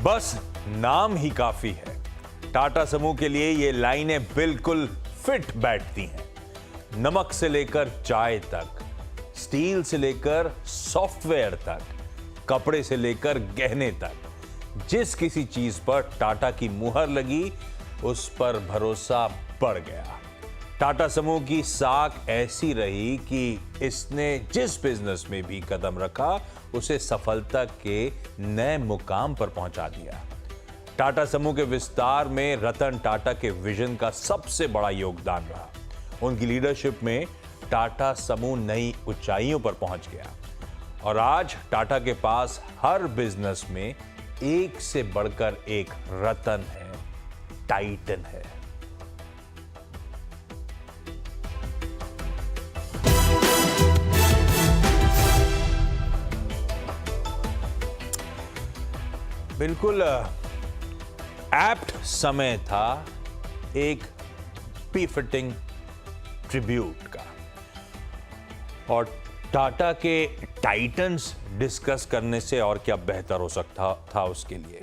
बस नाम ही काफी है। टाटा समूह के लिए ये लाइनें बिल्कुल फिट बैठती हैं। नमक से लेकर चाय तक, स्टील से लेकर सॉफ्टवेयर तक, कपड़े से लेकर गहने तक, जिस किसी चीज पर टाटा की मुहर लगी उस पर भरोसा बढ़ गया। टाटा समूह की साख ऐसी रही कि इसने जिस बिजनेस में भी कदम रखा उसे सफलता के नए मुकाम पर पहुंचा दिया। टाटा समूह के विस्तार में रतन टाटा के विजन का सबसे बड़ा योगदान रहा। उनकी लीडरशिप में टाटा समूह नई ऊंचाइयों पर पहुंच गया और आज टाटा के पास हर बिजनेस में एक से बढ़कर एक रतन है, टाइटन है। बिल्कुल एप्ट समय था एक बी-फिटिंग ट्रिब्यूट का और टाटा के टाइटन्स डिस्कस करने से और क्या बेहतर हो सकता था उसके लिए।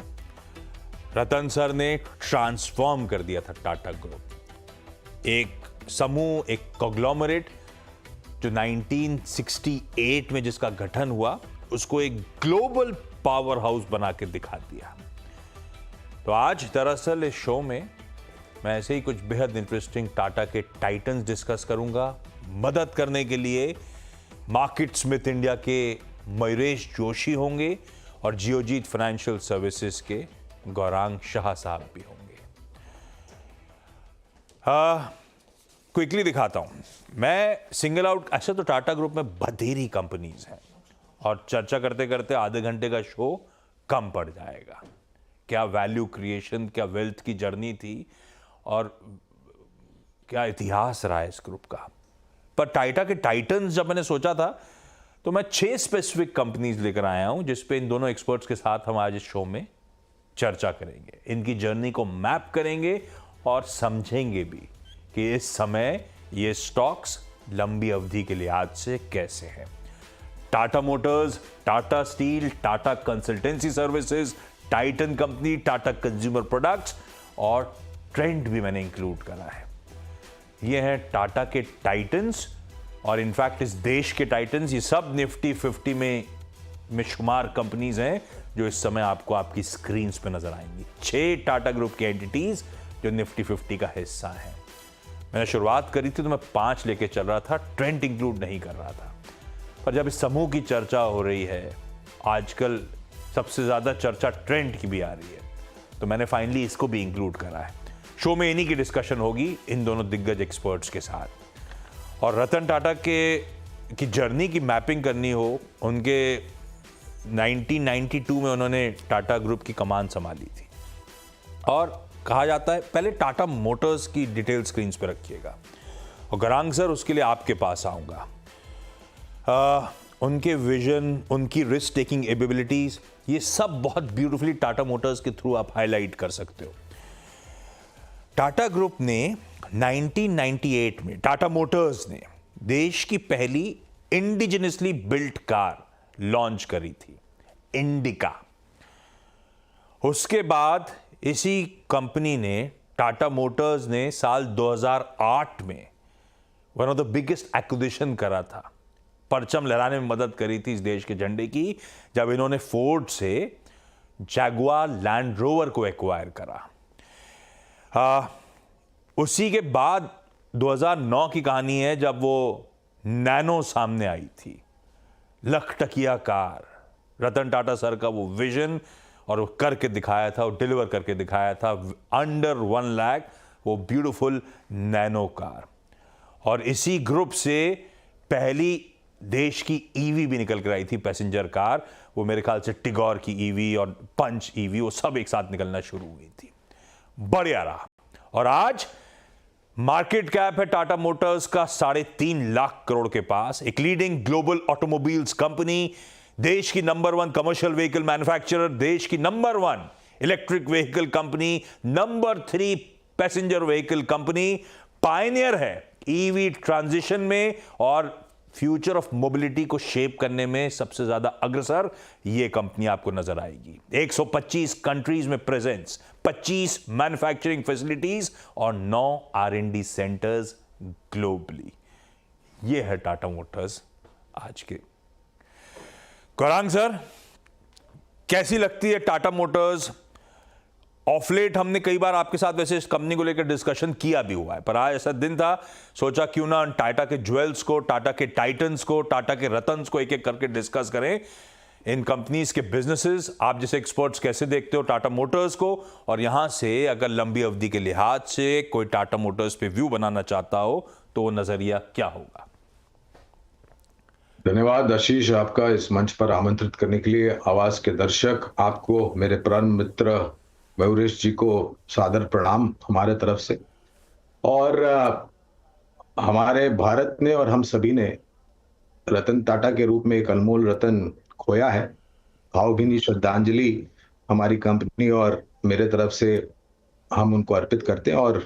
रतन सर ने ट्रांसफॉर्म कर दिया था टाटा ग्रुप। एक समूह, एक कॉन्ग्लोमरेट जो 1968 में जिसका गठन हुआ उसको एक ग्लोबल पावर हाउस बना के दिखा दिया। तो आज दरअसल इस शो में मैं ऐसे ही कुछ बेहद इंटरेस्टिंग टाटा के टाइटन्स डिस्कस करूंगा। मदद करने के लिए मार्केट स्मिथ इंडिया के मयूरेश जोशी होंगे और जियोजीत फाइनेंशियल सर्विसेज के गौरांग शाह साहब भी होंगे। क्विकली दिखाता हूं। मैं सिंगल आउट, ऐसे तो टाटा ग्रुप में बथेरी कंपनीज हैं और चर्चा करते करते आधे घंटे का शो कम पड़ जाएगा। क्या वैल्यू क्रिएशन, क्या वेल्थ की जर्नी थी और क्या इतिहास रहा है इस ग्रुप का। पर टाटा के टाइटन्स जब मैंने सोचा था तो मैं 6 स्पेसिफिक कंपनीज लेकर आया हूं जिस पे इन दोनों एक्सपर्ट्स के साथ हम आज इस शो में चर्चा करेंगे। इनकी जर्नी को मैप करेंगे और समझेंगे भी कि इस समय ये स्टॉक्स लंबी अवधि के लिहाज से कैसे हैं। Tata Motors, Tata steel, Tata consultancy services, Titan company, Tata consumer products और ट्रेंड भी मैंने इंक्लूड करा है। ये हैं टाटा के टाइटन्स और इनफैक्ट इस देश के टाइटन्स। ये सब निफ्टी 50 में शुमार कंपनीज हैं जो इस समय आपको आपकी स्क्रीन्स पे नजर आएंगी। 6 टाटा ग्रुप की एंटिटीज जो निफ्टी 50 का हिस्सा है। मैंने शुरुआत करी थी तो मैं 5 लेके चल रहा था, ट्रेंड इंक्लूड नहीं कर रहा था। पर जब इस समूह की चर्चा हो रही है, आजकल सबसे ज्यादा चर्चा ट्रेंड की भी आ रही है, तो मैंने फाइनली इसको भी इंक्लूड करा है। शो में इन्हीं की डिस्कशन होगी इन दोनों दिग्गज एक्सपर्ट्स के साथ। और रतन टाटा की जर्नी की मैपिंग करनी हो, उनके 1992 में उन्होंने टाटा ग्रुप की कमान संभाली थी और कहा जाता है, पहले टाटा मोटर्स की डिटेल स्क्रीन पे रखिएगा और गौरांग सर उसके लिए आपके पास आऊंगा। उनके विजन, उनकी रिस्क टेकिंग एबिलिटीज, ये सब बहुत ब्यूटीफुली टाटा मोटर्स के थ्रू आप हाईलाइट कर सकते हो। टाटा ग्रुप ने 1998 में, टाटा मोटर्स ने देश की पहली इंडिजिनसली बिल्ट कार लॉन्च करी थी, इंडिका। उसके बाद इसी कंपनी ने, टाटा मोटर्स ने साल 2008 में one of the biggest acquisition करा था, परचम लहराने में मदद करी थी इस देश के झंडे की, जब इन्होंने फोर्ड से जैगुआर लैंड रोवर को एक्वायर करा। उसी के बाद 2009 की कहानी है जब वो नैनो सामने आई थी, लखटकिया कार। रतन टाटा सर का वो विजन और वो करके दिखाया था, वो डिलीवर करके दिखाया था, अंडर 1 लाख वो ब्यूटीफुल नैनो कार। और इसी ग्रुप से पहली देश की ईवी भी निकल कर आई थी, पैसेंजर कार। वो मेरे ख्याल से टिगोर की ईवी और पंच ईवी, वो सब एक साथ निकलना शुरू हुई थी। बढ़िया रहा। और आज मार्केट कैप है टाटा मोटर्स का 3.5 लाख करोड़ के पास। एक लीडिंग ग्लोबल ऑटोमोबाइल्स कंपनी, देश की नंबर 1 कमर्शियल व्हीकल मैन्युफैक्चरर, देश की number 1 electric vehicle company, number 3 passenger vehicle company, Pioneer है ईवी ट्रांजिशन में और फ्यूचर ऑफ मोबिलिटी को शेप करने में सबसे ज्यादा अग्रसर ये कंपनी आपको नजर आएगी। 125 कंट्रीज में प्रेजेंस, 25 मैन्युफैक्चरिंग फैसिलिटीज और 9 R&D सेंटर्स ग्लोबली। ये है टाटा मोटर्स आज के। गौरांग सर, कैसी लगती है टाटा मोटर्स? ऑफ लेट हमने कई बार आपके साथ वैसे इस कंपनी को लेकर डिस्कशन किया भी हुआ है, पर आज ऐसा दिन था, सोचा क्यों ना टाटा के ज्वेल्स को, टाटा के टाइटन्स को, टाटा के रतन्स को एक एक करके डिस्कस करें। इन कंपनीज के बिजनेसेस आप जैसे एक्सपर्ट्स कैसे देखते हो टाटा मोटर्स को, और यहां से अगर लंबी अवधि के लिहाज से कोई टाटा मोटर्स पे व्यू बनाना चाहता हो तो वो नजरिया क्या होगा? धन्यवाद आशीष, आपका इस मंच पर आमंत्रित करने के लिए। आवाज के दर्शक, आपको, मेरे परम मित्र मयूरेश जी को सादर प्रणाम हमारे तरफ से। और हमारे भारत ने और हम सभी ने रतन टाटा के रूप में एक अनमोल रतन खोया है। भावभीनी श्रद्धांजलि हमारी कंपनी और मेरे तरफ से हम उनको अर्पित करते हैं और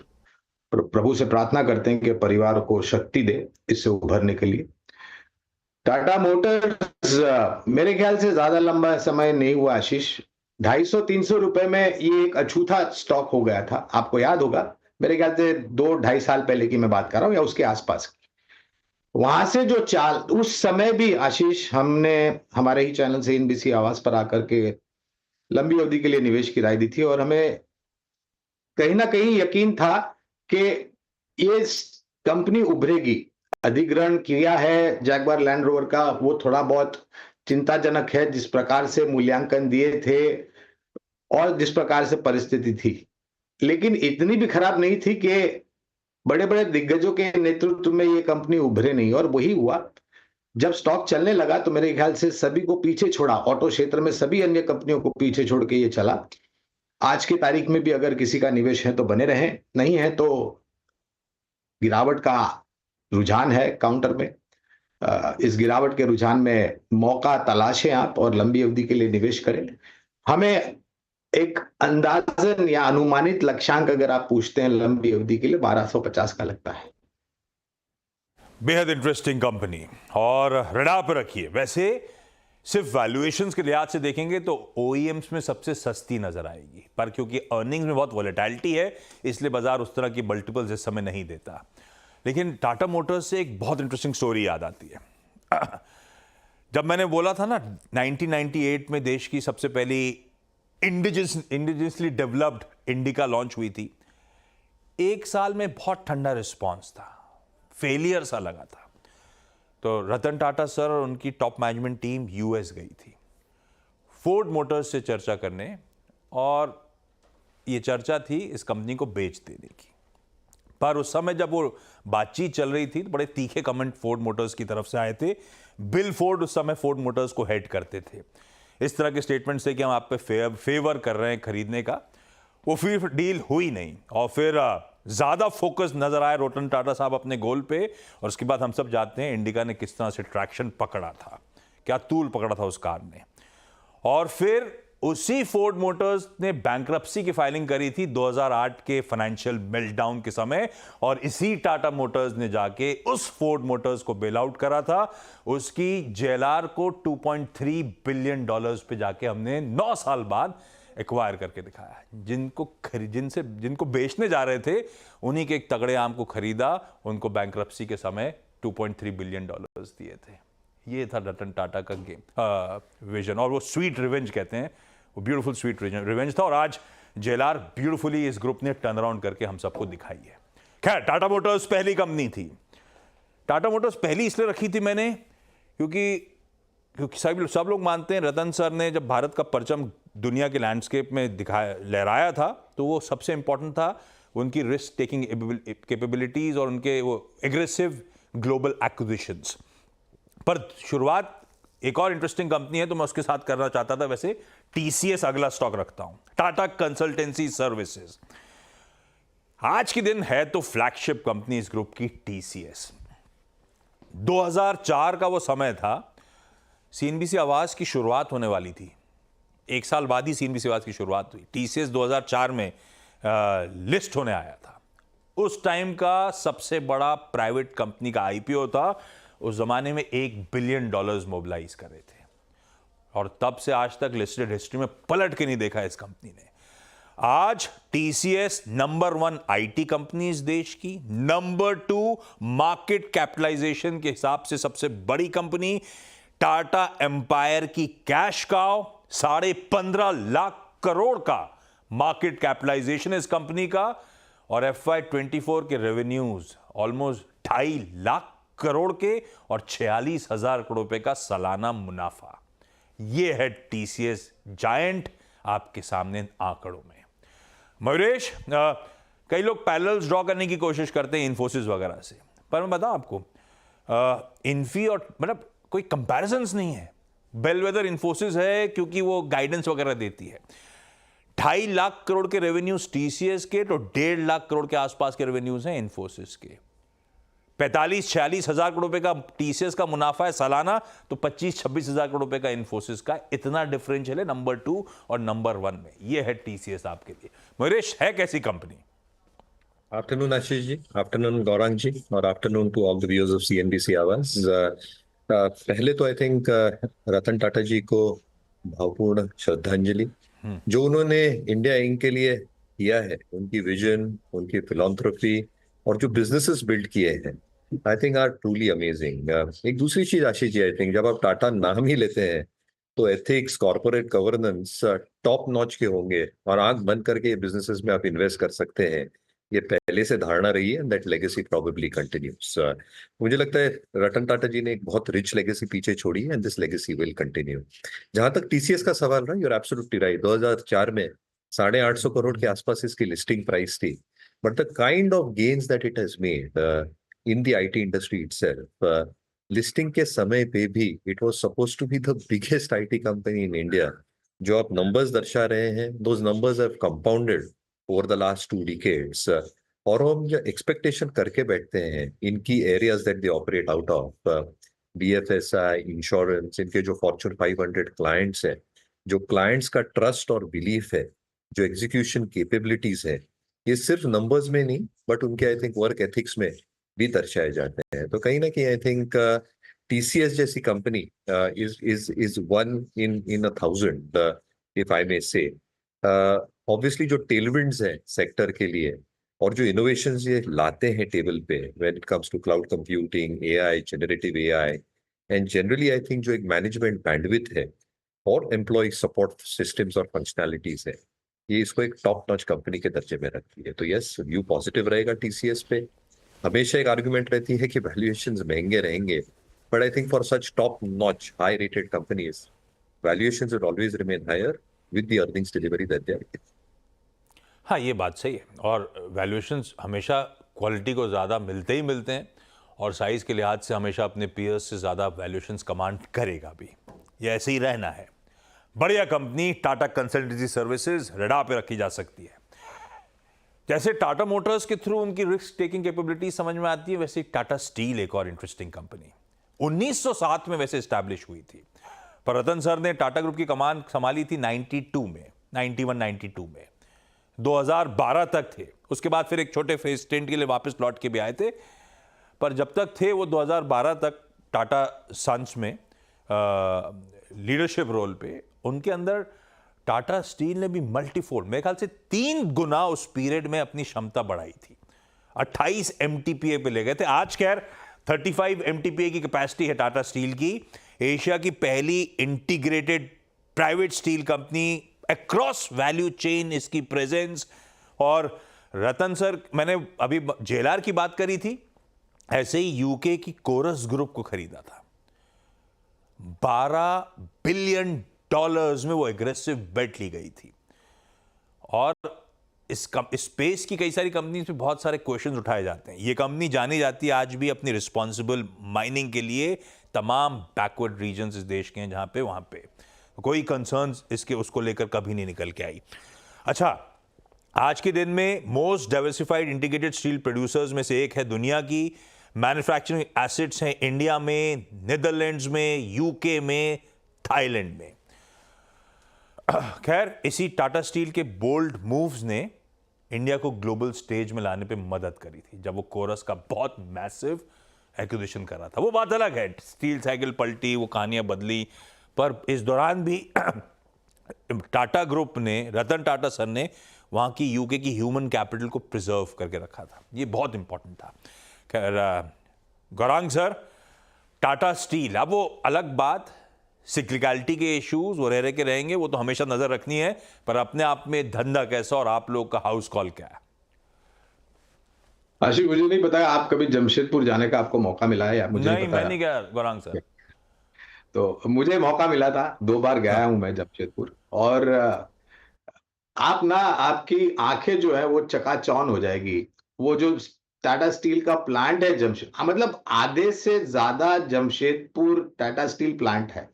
प्रभु से प्रार्थना करते हैं कि परिवार को शक्ति दे इससे उभरने के लिए। टाटा मोटर्स मेरे ख्याल से ज्यादा लंबा समय नहीं हुआ आशीष, 250-300 रुपए में ये एक अछूता स्टॉक हो गया था। आपको याद होगा, मेरे ख्याल से 2-2.5 साल पहले की मैं बात कर रहा हूं या उसके आसपास की। वहां से जो चाल, उस समय भी आशीष हमने हमारे ही चैनल से एनबीसी आवाज पर आकर के लंबी अवधि के लिए निवेश की राय दी थी, और हमें कहीं ना कहीं यकीन था कि ये कंपनी उभरेगी। अधिग्रहण किया है जैगवार लैंड रोवर का, वो थोड़ा बहुत चिंताजनक है, जिस प्रकार से मूल्यांकन दिए थे और जिस प्रकार से परिस्थिति थी, लेकिन इतनी भी खराब नहीं थी कि बड़े बड़े दिग्गजों के नेतृत्व में ये कंपनी उभरे नहीं। और वही हुआ, जब स्टॉक चलने लगा तो मेरे ख्याल से सभी को पीछे छोड़ा, ऑटो क्षेत्र में सभी अन्य कंपनियों को पीछे छोड़ के ये चला। आज की तारीख में भी अगर किसी का निवेश है तो बने रहें, नहीं है तो गिरावट का रुझान है काउंटर में। इस गिरावट के रुझान में मौका तलाशें आप और लंबी अवधि के लिए निवेश करें। हमें एक अंदाजन या अनुमानित लक्ष्यांक अगर आप पूछते हैं लंबी अवधि के लिए 1250 का लगता है। बेहद इंटरेस्टिंग कंपनी और रडार पर रखिए। वैसे सिर्फ वैल्यूएशंस के लिहाज से देखेंगे तो ओईएम्स में सबसे सस्ती नजर आएगी, पर क्योंकि अर्निंग्स में बहुत वॉलेटिलिटी है इसलिए बाजार उस तरह की मल्टीपल्स इस समय नहीं देता। लेकिन टाटा मोटर्स से एक बहुत इंटरेस्टिंग स्टोरी याद आती है। जब मैंने बोला था ना 1998 में देश की सबसे पहली इंडिजिनसली डेवलप्ड इंडिका लॉन्च हुई थी, एक साल में बहुत ठंडा रिस्पॉन्स था, फेलियर सा लगा था। तो रतन टाटा सर और उनकी टॉप मैनेजमेंट टीम यूएस गई थी फोर्ड मोटर्स से चर्चा करने, और ये चर्चा थी इस कंपनी को बेच देने की। पर उस समय जब वो बातचीत चल रही थी तो बड़े तीखे कमेंट फोर्ड मोटर्स की तरफ से आए थे। बिल फोर्ड उस समय फोर्ड मोटर्स को हेड करते थे। इस तरह के स्टेटमेंट्स थे कि हम आप पे फेवर कर रहे हैं खरीदने का। वो फिर डील हुई नहीं, और फिर ज्यादा फोकस नजर आया रतन टाटा साहब अपने गोल पे, और उसके बाद हम सब जानते हैं इंडिका ने किस तरह से ट्रैक्शन पकड़ा था, क्या तूल पकड़ा था उस कार ने। और फिर उसी फोर्ड मोटर्स ने बैंक्रप्सी की फाइलिंग करी थी 2008 के फाइनेंशियल मेल्टडाउन के समय, और इसी टाटा मोटर्स ने जाके उस फोर्ड मोटर्स को बेल आउट करा था। उसकी जेएलआर को $2.3 बिलियन पे जाके हमने 9 साल बाद एक्वायर करके दिखाया। जिनको बेचने जा रहे थे उन्हीं के एक तगड़े आम को खरीदा, उनको बैंक्रप्सी के समय $2.3 बिलियन दिए थे। ये था रतन टाटा का गेम विजन, और वो स्वीट रिवेंज कहते हैं, वो ब्यूटीफुल स्वीट रिवेंज था। और आज जेएलआर ब्यूटीफुली इस ग्रुप ने टर्न अराउंड करके हम सबको दिखाई है। खैर, टाटा मोटर्स पहली कंपनी थी। टाटा मोटर्स पहली इसलिए रखी थी मैंने क्योंकि सब लोग मानते हैं रतन सर ने जब भारत का परचम दुनिया के लैंडस्केप में लहराया था तो वो सबसे इंपॉर्टेंट था उनकी रिस्क टेकिंग कैपेबिलिटीज और उनके वो एग्रेसिव ग्लोबल एक्विजिशंस। पर शुरुआत एक और इंटरेस्टिंग कंपनी है तो मैं उसके साथ करना चाहता था। वैसे टीसीएस अगला स्टॉक रखता हूं, टाटा कंसल्टेंसी सर्विसेज। आज के दिन है तो फ्लैगशिप कंपनी इस ग्रुप की टीसीएस। 2004 का वो समय था, सीएनबीसी आवाज की शुरुआत होने वाली थी। एक साल बाद ही सीएनबीसी आवाज की शुरुआत हुई। टीसीएस 2004 में लिस्ट होने आया था। उस टाइम का सबसे बड़ा प्राइवेट कंपनी का आईपीओ था। उस जमाने में $1 बिलियन मोबिलाइज करे थे, और तब से आज तक लिस्टेड हिस्ट्री में पलट के नहीं देखा इस कंपनी ने। आज टीसीएस नंबर 1 आईटी कंपनी इस देश की, नंबर 2 मार्केट कैपिटलाइजेशन के हिसाब से सबसे बड़ी कंपनी, टाटा एम्पायर की कैश काउ, 15.5 लाख करोड़ का मार्केट कैपिटलाइजेशन इस कंपनी का, और FY24 के रेवेन्यूज ऑलमोस्ट 2.5 लाख करोड़ के और 46,000 करोड़ रुपए का सालाना मुनाफा। यह है टीसीएस जायंट आपके सामने आंकड़ों में। मयूरेश, कई लोग पैरेलल्स ड्रॉ करने की कोशिश करते हैं इन्फोसिस वगैरह से, पर मैं बताऊं आपको, इन्फी और मतलब कोई कंपैरिजंस नहीं है। बेलवेदर इन्फोसिस है क्योंकि वो गाइडेंस वगैरह देती है। 2.5 लाख करोड़ के रेवेन्यूज टीसीएस के, तो 1.5 लाख करोड़ के आसपास के रेवेन्यूज हैं इन्फोसिस के। 45-46 हजार करोड़ रुपए का टीसीएस का मुनाफा है सालाना, तो 25-26 हजार करोड़ रुपए का इन्फोसिस का। इतना डिफरेंशियल है नंबर 2 और नंबर 1 में। यह है टीसीएस आपके लिए। मयूरेश, है कैसी company? Afternoon Ashish ji, afternoon Gaurang ji, और afternoon to all the viewers of CNBC Awaaz. पहले तो आई थिंक रतन टाटा जी को भावपूर्ण श्रद्धांजलि, जो उन्होंने इंडिया इंक के लिए किया है, उनकी विजन, उनकी फिलॉन्थ्रोपी और जो बिजनेसेस बिल्ड किए हैं, I think are truly amazing. एक दूसरी चीज आशीष जी, आई थिंक जब आप टाटा नाम ही लेते हैं तो ethics, corporate governance top notch के होंगे, और आंख बंद करके बिजनेसेस में आप इन्वेस्ट कर सकते हैं, ये पहले से धारणा रही है, दैट लेगेसी प्रोबेबली कंटिन्यूज। मुझे लगता है रतन टाटा जी ने एक बहुत रिच लेगेसी पीछे छोड़ी है, and this legacy will continue. जहां तक टीसीएस का सवाल रहा, यू आर एब्सोल्युटली राइट। 2004 में 850 करोड़ के आसपास इसकी लिस्टिंग प्राइस थी, but the kind of gains that it has made in the IT industry itself, listing के समय पे भी it was supposed to be the biggest IT company in India. जो आप नंबर्स दर्शा रहे हैं, those numbers have compounded over the last 2 decades। और हम जो एक्सपेक्टेशन करके बैठते हैं इनकी areas that they operate out of, BFSI, insurance, इनके जो फॉर्च्यून 500 क्लाइंट्स हैं, जो क्लाइंट्स का ट्रस्ट और बिलीफ है, जो एग्जीक्यूशन कैपेबिलिटीज है, ये सिर्फ नंबर्स में नहीं बट उनके आई थिंक वर्क एथिक्स में भी दर्शाए जाते हैं। तो कहीं ना कहीं आई थिंक टीसीएस जैसी company is one in 1,000, if I may say. Obviously जो टेलविंड्स हैं सेक्टर के लिए और जो इनोवेशंस ये लाते हैं टेबल पे, when it comes to cloud computing, AI, generative AI, and generally I think जो एक मैनेजमेंट बैंडविड्थ है और एम्प्लॉय सपोर्ट सिस्टम्स और फंक्शनैलिटीज है, ये इसको एक टॉप नॉच कंपनी के दर्जे में रखती है। तो यस, व्यू पॉजिटिव रहेगा टीसीएस पे। हमेशा एक आर्गुमेंट रहती है कि वैल्यूएशंस महंगे रहेंगे, but I think for such top notch high rated companies, valuations will always remain higher with the earnings delivery that they are getting. हाँ, ये बात सही है, और वैल्यूएशंस हमेशा क्वालिटी को ज़्यादा मिलते ही मिलते हैं, और साइज़ के लिहाज से हमेशा अपने पीयर्स से ज़्यादा वैल्यूएशंस कमांड करेगा भी। ये ऐसे ही रहना है। बढ़िया कंपनी टाटा कंसल्टेंसी सर्विसेज रेडा पे रखी जा सकती है। जैसे टाटा मोटर्स के थ्रू उनकी रिस्क टेकिंग कैपेबिलिटी समझ में आती है, वैसे टाटा स्टील एक और इंटरेस्टिंग कंपनी 1907 में वैसे एस्टैब्लिश हुई थी, पर रतन सर ने टाटा ग्रुप की कमान संभाली थी 91 में, 2012 तक थे। उसके बाद फिर एक छोटे फेज स्टेंट के लिए वापस लौट के भी आए थे, पर जब तक थे वो 2012 तक टाटा सन्स में लीडरशिप रोल पे, उनके अंदर टाटा स्टील ने भी मल्टीफोल्ड, मेरे ख्याल से 3 गुना उस पीरियड में अपनी क्षमता बढ़ाई थी। 28 MTPA पे ले गए थे। आज खैर 35 MTPA की कैपेसिटी है टाटा स्टील की। एशिया की पहली integrated private steel company, across value chain इसकी प्रेजेंस। और रतन सर, मैंने अभी जेएलआर की बात करी थी, ऐसे ही यूके की कोरस ग्रुप को खरीदा था। $12 बिलियन में वो एग्रेसिव बेट ली गई थी। और इस स्पेस की कई सारी कंपनीज पे बहुत सारे क्वेश्चंस उठाए जाते हैं। ये कंपनी जानी जाती है आज भी अपनी रिस्पॉन्सिबल माइनिंग के लिए। तमाम बैकवर्ड रीजन्स इस देश के हैं जहां पे वहां पे कोई कंसर्न्स इसके उसको लेकर कभी नहीं निकल के आई। अच्छा, आज के दिन में most diversified integrated steel producers में से एक है दुनिया की। मैन्युफैक्चरिंग एसेट्स हैं इंडिया में, नीदरलैंड्स में, यूके में, थाईलैंड में। खैर, इसी टाटा स्टील के बोल्ड मूव्स ने इंडिया को ग्लोबल स्टेज में लाने पे मदद करी थी, जब वो कोरस का बहुत मैसिव एक्विजिशन करा था। वो बात अलग है, स्टील साइकिल पलटी, वो कहानियां बदली, पर इस दौरान भी टाटा ग्रुप ने, रतन टाटा सर ने वहाँ की यूके की ह्यूमन कैपिटल को प्रिजर्व करके रखा था। ये बहुत इंपॉर्टेंट था। खैर गौरांग सर, टाटा स्टील, अब वो अलग बात, सिक्लिकलिटी के इश्यूज वो रह के रहेंगे, वो तो हमेशा नजर रखनी है, पर अपने आप में धंधा कैसा और आप लोग का हाउस कॉल क्या है? आशिक, मुझे नहीं पता आप कभी जमशेदपुर जाने का आपको मौका मिला है या मुझे नहीं, नहीं पता मैं नहीं गया गौरांग सर। तो मुझे मौका मिला था, 2 बार गया हूं मैं जमशेदपुर। और आप ना, आपकी आंखें जो है वो चकाचौंध हो जाएगी। वो जो टाटा स्टील का प्लांट है जमशेद, मतलब आधे से ज्यादा जमशेदपुर टाटा स्टील प्लांट है।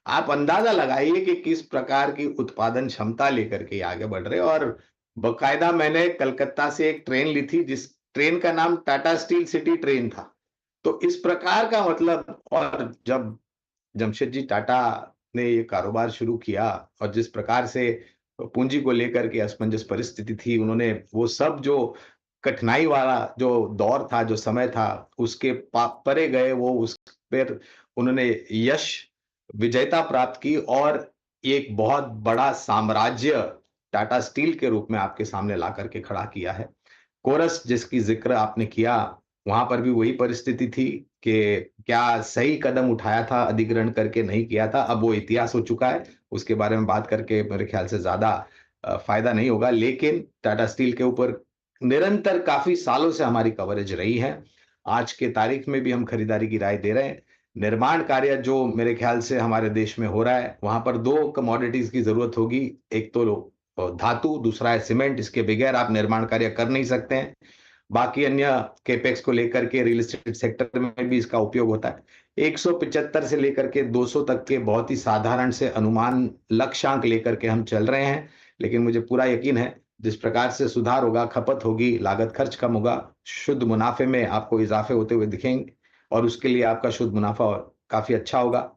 आप अंदाजा लगाइए कि किस प्रकार की उत्पादन क्षमता लेकर के आगे बढ़ रहे हैं। और बकायदा मैंने कलकत्ता से एक ट्रेन ली थी, जिस ट्रेन का नाम टाटा स्टील सिटी ट्रेन था। तो इस प्रकार का मतलब, और जब जमशेद जी टाटा ने ये कारोबार शुरू किया और जिस प्रकार से पूंजी को लेकर के असमंजस परिस्थिति थी, उन्होंने वो सब जो कठिनाई वाला जो दौर था, जो समय था, उसके परे गए। वो उस पर उन्होंने यश, विजयता प्राप्त की और एक बहुत बड़ा साम्राज्य टाटा स्टील के रूप में आपके सामने ला करके खड़ा किया है। कोरस जिसकी जिक्र आपने किया, वहां पर भी वही परिस्थिति थी कि क्या सही कदम उठाया था, अधिग्रहण करके नहीं किया था। अब वो इतिहास हो चुका है, उसके बारे में बात करके मेरे ख्याल से ज्यादा फायदा नहीं होगा। लेकिन टाटा स्टील के ऊपर निरंतर काफी सालों से हमारी कवरेज रही है। आज के तारीख में भी हम खरीदारी की राय दे रहे हैं। निर्माण कार्य जो मेरे ख्याल से हमारे देश में हो रहा है, वहां पर 2 कमोडिटीज की जरूरत होगी। एक तो धातु, दूसरा है सीमेंट। इसके बगैर आप निर्माण कार्य कर नहीं सकते हैं। बाकी अन्य केपेक्स को लेकर के रियल एस्टेट सेक्टर में भी इसका उपयोग होता है। 175 से लेकर के 200 तक के बहुत ही साधारण से अनुमान लक्ष्यांक लेकर के हम चल रहे हैं। लेकिन मुझे पूरा यकीन है, जिस प्रकार से सुधार होगा, खपत होगी, लागत खर्च कम होगा, शुद्ध मुनाफे में आपको इजाफे होते हुए दिखेंगे और उसके लिए आपका शुद्ध मुनाफा काफी अच्छा होगा,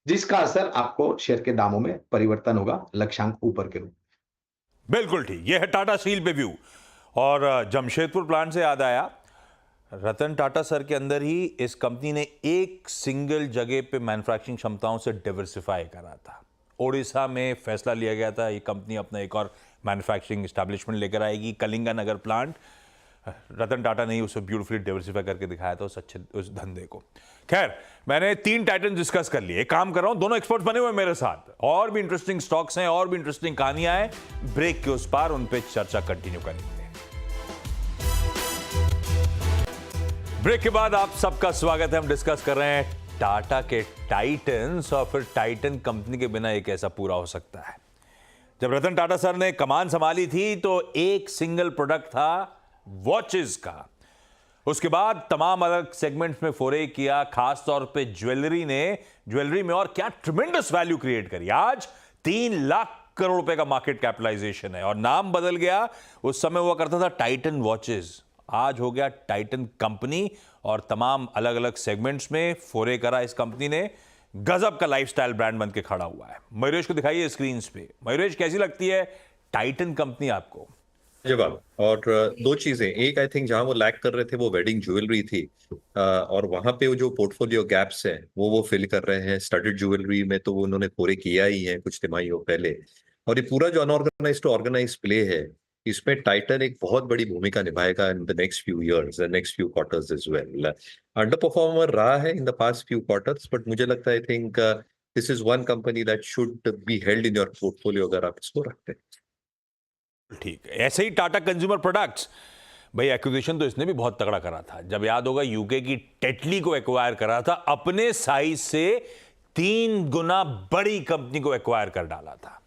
जिसका असर आपको शेयर के दामों में परिवर्तन होगा, लक्ष्यांक ऊपर के रूप में। बिल्कुल ठीक, ये है टाटा स्टील पे व्यू। और जमशेदपुर प्लांट से याद आया, रतन टाटा सर के अंदर ही इस कंपनी ने एक सिंगल जगह पे मैन्युफैक्चरिंग क्षमताओं से डाइवर्सिफाई करा था। ओडिशा में फैसला लिया गया था, ये कंपनी अपना एक और मैन्युफैक्चरिंग एस्टैब्लिशमेंट लेकर आएगी, कलिंगा नगर प्लांट। रतन टाटा ने उसे ब्यूटीफुली डाइवर्सिफाई करके दिखाया था उस धंधे को। खैर, मैंने 3 टाइटन डिस्कस कर लिए। एक काम कर रहा हूं, दोनों एक्सपर्ट्स बने हुए मेरे साथ, और भी इंटरेस्टिंग स्टॉक्स हैं, और भी इंटरेस्टिंग कहानियां हैं। ब्रेक के उस पार उन पे चर्चा कंटिन्यू करेंगे। ब्रेक के बाद आप सबका स्वागत है। हम डिस्कस कर रहे हैं टाटा के टाइटन्स, और फिर टाइटन कंपनी के बिना ये कैसा पूरा हो सकता है। जब रतन टाटा सर ने कमान संभाली थी तो एक सिंगल प्रोडक्ट था वॉचेस का। उसके बाद तमाम अलग सेगमेंट्स में फोरे किया, खास तौर पे ज्वेलरी में, और क्या ट्रिमेंडस वैल्यू क्रिएट करी। आज 3 लाख करोड़ रुपए का मार्केट कैपिटलाइजेशन है, और नाम बदल गया। उस समय हुआ करता था टाइटन वॉचेस, आज हो गया टाइटन कंपनी, और तमाम अलग अलग सेगमेंट्स में फोरे करा इस कंपनी ने। गजब का लाइफस्टाइल ब्रांड बन के खड़ा हुआ है। मयूरेश को दिखाइए स्क्रीन पे। मयूरेश, कैसी लगती है टाइटन कंपनी आपको? जवाब, और 2 चीजें। एक, आई थिंक जहां वो लैक कर रहे थे वो वेडिंग ज्वेलरी थी, और वहां पे वो जो पोर्टफोलियो गैप्स है वो फिल कर रहे हैं। स्टडेड ज्वेलरी में तो वो उन्होंने पूरे किया ही है कुछ तिमाहियों पहले, और ये पूरा जो अनऑर्गेनाइज टू ऑर्गेनाइज प्ले है, इसमें टाइटन एक बहुत बड़ी भूमिका निभाएगा in the next few years, the next few quarters as well. Under performer रहा है in the past few quarters, but मुझे लगता है, I think this is one company that should be held in your portfolio अगर आप इसको रखते हैं। ठीक है, ऐसे ही टाटा कंज्यूमर प्रोडक्ट्स, भाई एक्विजिशन तो इसने भी बहुत तगड़ा करा था। जब याद होगा, यूके की टेटली को एक्वायर करा था, अपने साइज से 3 गुना बड़ी कंपनी को एक्वायर कर डाला था।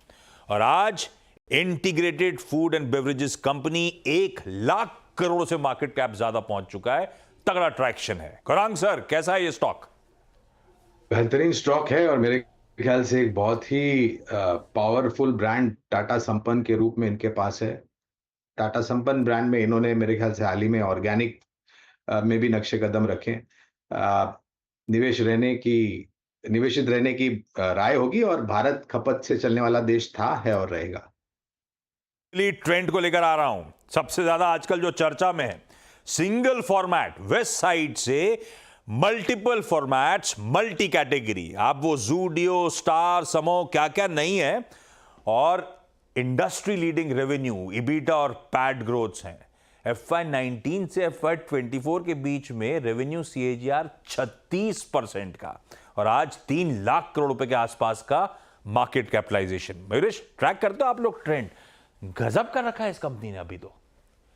और आज integrated food and beverages company 1 lakh crore से मार्केट कैप ज्यादा पहुंच चुका है। तगड़ा ट्रैक्शन है। गौरांग सर, कैसा है ये स्टॉक? बेहतरीन स्टॉक है, और मेरे ख्याल से एक बहुत ही पावरफुल ब्रांड टाटा संपन्न के रूप में इनके पास है। टाटा संपन्न ब्रांड में इन्होंने मेरे ख्याल से हाल ही में ऑर्गेनिक में भी नक्शे कदम रखे। निवेशित रहने की राय होगी, और भारत खपत से चलने वाला देश था, है और रहेगा। ट्रेंड को लेकर आ रहा हूं। सबसे ज्यादा आजकल जो चर्चा में है, सिंगल फॉर्मेट वेस्ट साइड से मल्टीपल फॉर्मेट्स, मल्टी कैटेगरी, आप वो जूडियो, स्टार, समो, क्या क्या नहीं है, और इंडस्ट्री लीडिंग रेवेन्यू, इबीटा और पैट ग्रोथ्स हैं। FY19 से FY24 के बीच में रेवेन्यू CAGR 36% का, और आज 3 लाख करोड़ रुपए के आसपास का मार्केट कैपिटलाइजेशन। मयूरेश, ट्रैक करते हो आप लोग ट्रेंड? गजब कर रखा है इस कंपनी ने अभी तो।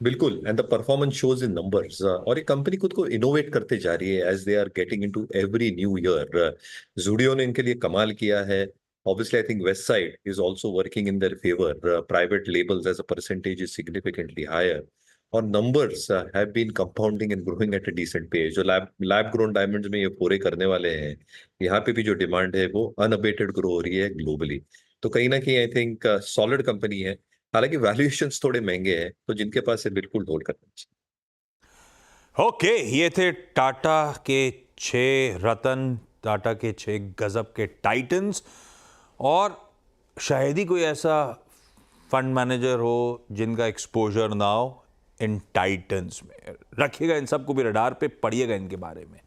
बिल्कुल, and the performance shows in numbers. और ये कंपनी खुद को इनोवेट करते जा रही है as they are getting into every new year. Zudio ने इनके लिए कमाल किया है। Obviously, I think West Side is also working in their favor. Private labels as a percentage is significantly higher. और numbers have been compounding and growing at a decent pace. जो lab grown diamonds में ये पूरे करने वाले हैं, यहाँ पे भी जो डिमांड है वो unabated ग्रो हो रही है ग्लोबली। तो कहीं ना कहीं आई थिंक सॉलिड कंपनी है। हालांकि वैल्यूएशंस थोड़े महंगे हैं, तो जिनके पास है बिल्कुल होल्ड करना चाहिए। ओके, ये थे टाटा के 6 रतन, टाटा के 6 गजब के टाइटन्स। और शायद ही कोई ऐसा फंड मैनेजर हो जिनका एक्सपोजर ना हो इन टाइटन्स में। रखिएगा इन सबको भी रडार पे, पढ़िएगा इनके बारे में।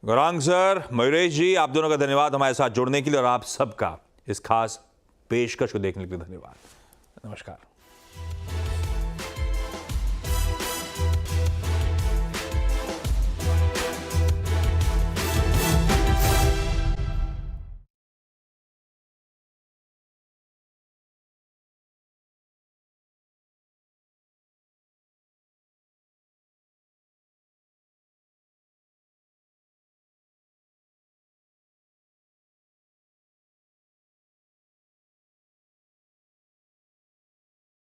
गौरांग सर, मयूरेश जी, आप दोनों का धन्यवाद हमारे साथ जुड़ने के लिए, और आप सबका इस खास पेशकश को देखने के लिए धन्यवाद। नमस्कार।